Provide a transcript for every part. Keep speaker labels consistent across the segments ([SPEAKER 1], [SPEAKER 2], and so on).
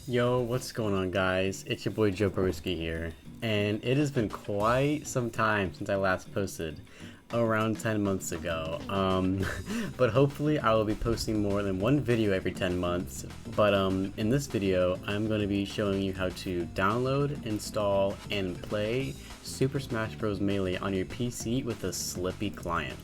[SPEAKER 1] Yo, what's going on, guys? It's your boy Joe Broski here, and it has been quite some time since I last posted, around 10 months ago. But hopefully I will be posting more than one video every 10 months. But in this video, I'm going to be showing you how to download, install, and play Super Smash Bros. Melee on your PC with a Slippi client.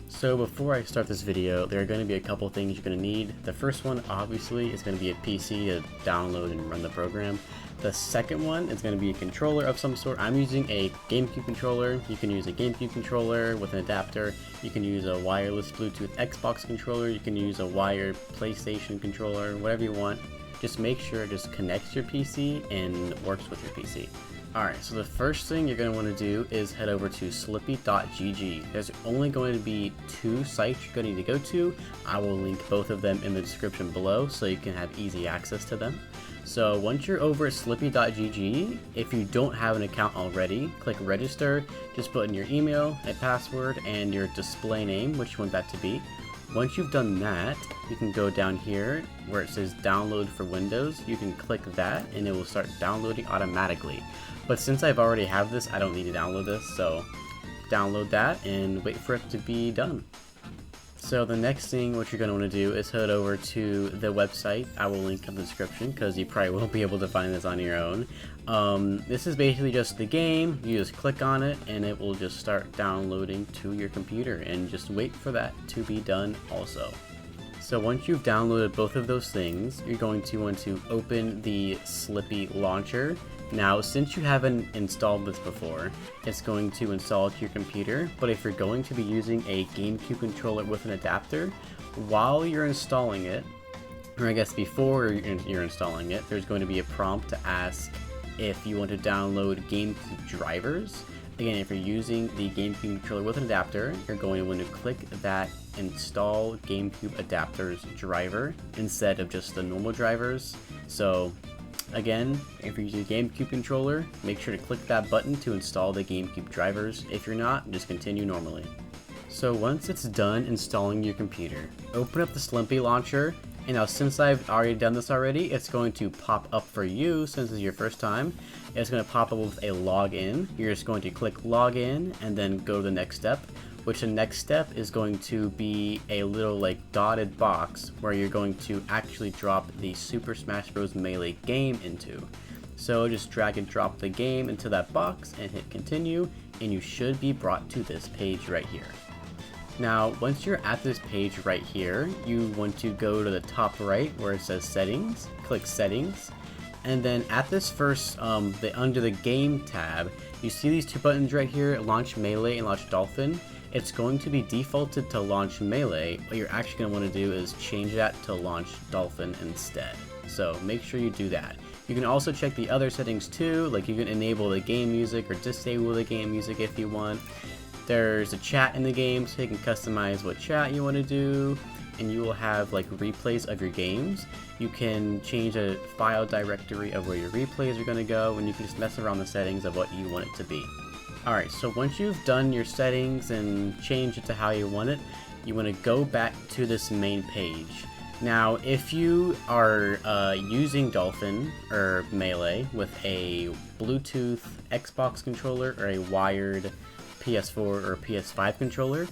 [SPEAKER 1] So before I start this video, there are going to be a couple things you're going to need. The first one, obviously, is going to be a PC to download and run the program. The second one is going to be a controller of some sort. I'm using a GameCube controller. You can use a GameCube controller with an adapter. You can use a wireless Bluetooth Xbox controller. You can use a wired PlayStation controller, whatever you want. Just make sure it just connects to your PC and works with your PC. Alright, so the first thing you're going to want to do is head over to slippi.gg. There's only going to be two sites you're going to need to go to. I will link both of them in the description below so you can have easy access to them. So once you're over at slippi.gg, if you don't have an account already, click register. Just put in your email, a password, and your display name, which you want that to be. Once you've done that, you can go down here where it says download for Windows. You can click that and it will start downloading automatically. But since I've already have this, I don't need to download this, so download that and wait for it to be done. So the next thing what you're going to want to do is head over to the website. I will link in the description because you probably won't be able to find this on your own. This is basically just the game. You just click on it and it will just start downloading to your computer, and just wait for that to be done also. So once you've downloaded both of those things, you're going to want to open the Slippi launcher. Now, since you haven't installed this before, it's going to install it to your computer, but if you're going to be using a GameCube controller with an adapter, while you're installing it, or I guess before you're installing it, there's going to be a prompt to ask if you want to download GameCube drivers. Again, if you're using the GameCube controller with an adapter, you're going to want to click that install GameCube adapters driver instead of just the normal drivers. So again, if you're using a GameCube controller, make sure to click that button to install the GameCube drivers. If you're not, just continue normally. So once it's done installing your computer, open up the Slippi launcher. And now, since I've already done this already, it's going to pop up for you since it's your first time. It's going to pop up with a login. You're just going to click login and then go to the next step, which the next step is going to be a little dotted box where you're going to actually drop the Super Smash Bros. Melee game into. So just drag and drop the game into that box and hit continue, and you should be brought to this page right here. Now, once you're at this page right here, you want to go to the top right where it says settings, click settings, and then at this first, under the game tab, you see these two buttons right here, launch Melee and launch Dolphin. It's going to be defaulted to launch Melee. What you're actually going to want to do is change that to launch Dolphin instead. So make sure you do that. You can also check the other settings too, like you can enable the game music or disable the game music if you want. There's a chat in the game, so you can customize what chat you want to do, and you will have replays of your games. You can change a file directory of where your replays are going to go, and you can just mess around the settings of what you want it to be. Alright, so once you've done your settings and changed it to how you want it, you want to go back to this main page. Now, if you are using Dolphin or Melee with a Bluetooth Xbox controller or a wired PS4 or PS5 controller,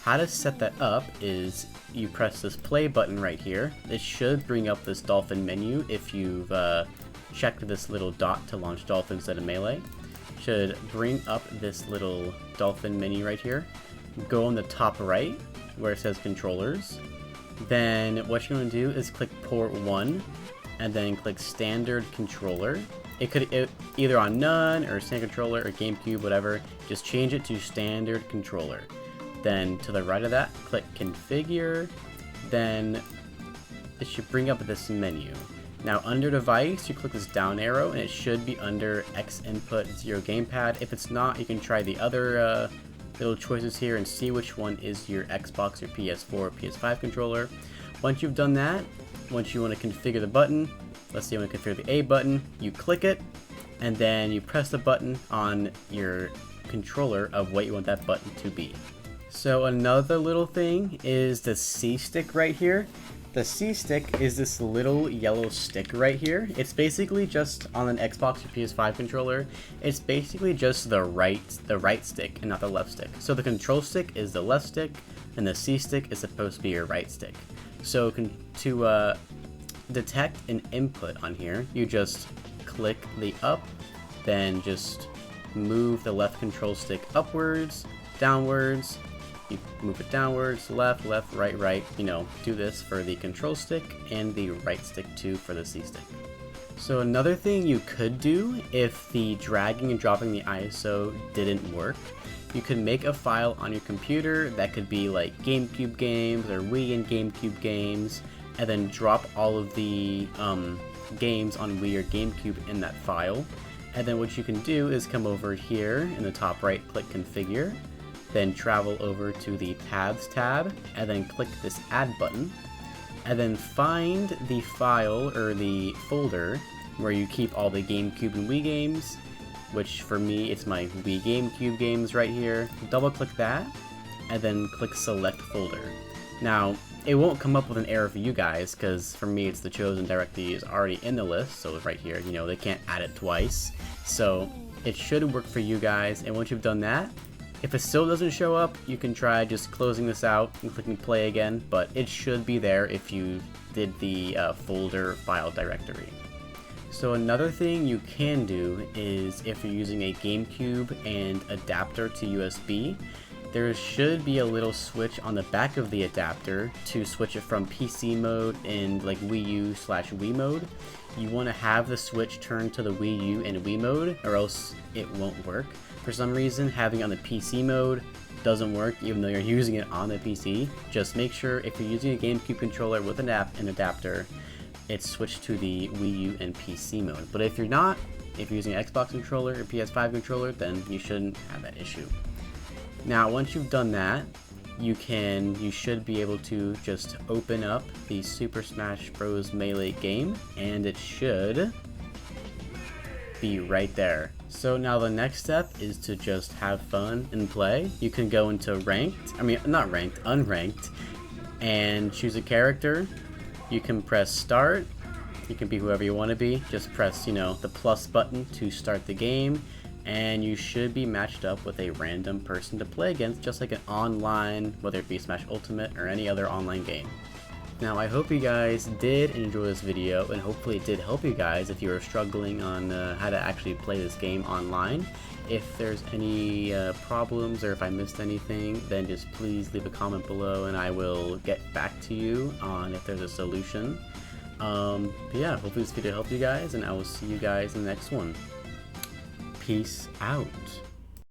[SPEAKER 1] how to set that up is you press this play button right here. It should bring up this Dolphin menu if you've checked this little dot to launch Dolphin instead of Melee. Should bring up this little Dolphin menu right here. Go on the top right where it says controllers. Then what you're going to do is click port 1 and then click standard controller. It could either on none or standard controller or GameCube, whatever. Just change it to standard controller. Then to the right of that, click configure. Then it should bring up this menu. Now under device, you click this down arrow and it should be under X input 0 gamepad. If it's not, you can try the other little choices here and see which one is your Xbox or PS4 or PS5 controller. Once you've done that, once you want to configure the button, let's say you want to configure the A button, you click it, and then you press the button on your controller of what you want that button to be. So another little thing is the C stick right here. The C stick is this little yellow stick right here. It's basically just on an Xbox or PS5 controller. It's basically just the right stick and not the left stick. So the control stick is the left stick, and the C stick is supposed to be your right stick. So to detect an input on here, you just click the up, then just move the left control stick upwards, downwards. You move it downwards, left, left, right, right. You know, do this for the control stick and the right stick too for the C stick. So another thing you could do if the dragging and dropping the ISO didn't work, you could make a file on your computer that could be like GameCube games or Wii and GameCube games, and then drop all of the games on Wii or GameCube in that file. And then what you can do is come over here in the top right, click Configure, then travel over to the Paths tab, and then click this Add button, and then find the file or the folder where you keep all the GameCube and Wii games, which for me it's my Wii GameCube games right here. Double click that, and then click Select Folder. Now, it won't come up with an error for you guys, because for me it's the chosen directory is already in the list, so right here, you know, they can't add it twice. So it should work for you guys, and once you've done that, if it still doesn't show up, you can try just closing this out and clicking play again, but it should be there if you did the folder file directory. So another thing you can do is if you're using a GameCube and adapter to USB, there should be a little switch on the back of the adapter to switch it from PC mode and like Wii U/Wii mode. You want to have the switch turned to the Wii U and Wii mode, or else it won't work. For some reason, having it on the PC mode doesn't work even though you're using it on the PC. Just make sure if you're using a GameCube controller with an adapter, it's switched to the Wii U and PC mode. But if you're not, if you're using an Xbox controller or PS5 controller, then you shouldn't have that issue. Now, once you've done that, you should be able to just open up the Super Smash Bros. Melee game, and it should be right there. So now the next step is to just have fun and play. You can go into unranked, and choose a character. You can press start. You can be whoever you want to be. Just press, you know, the plus button to start the game, and you should be matched up with a random person to play against, just like an online, whether it be Smash Ultimate or any other online game. Now, I hope you guys did enjoy this video, and hopefully it did help you guys if you were struggling on how to actually play this game online. If there's any problems or if I missed anything, then just please leave a comment below and I will get back to you on if there's a solution. But yeah, hopefully this video helped you guys, and I will see you guys in the next one. Peace out.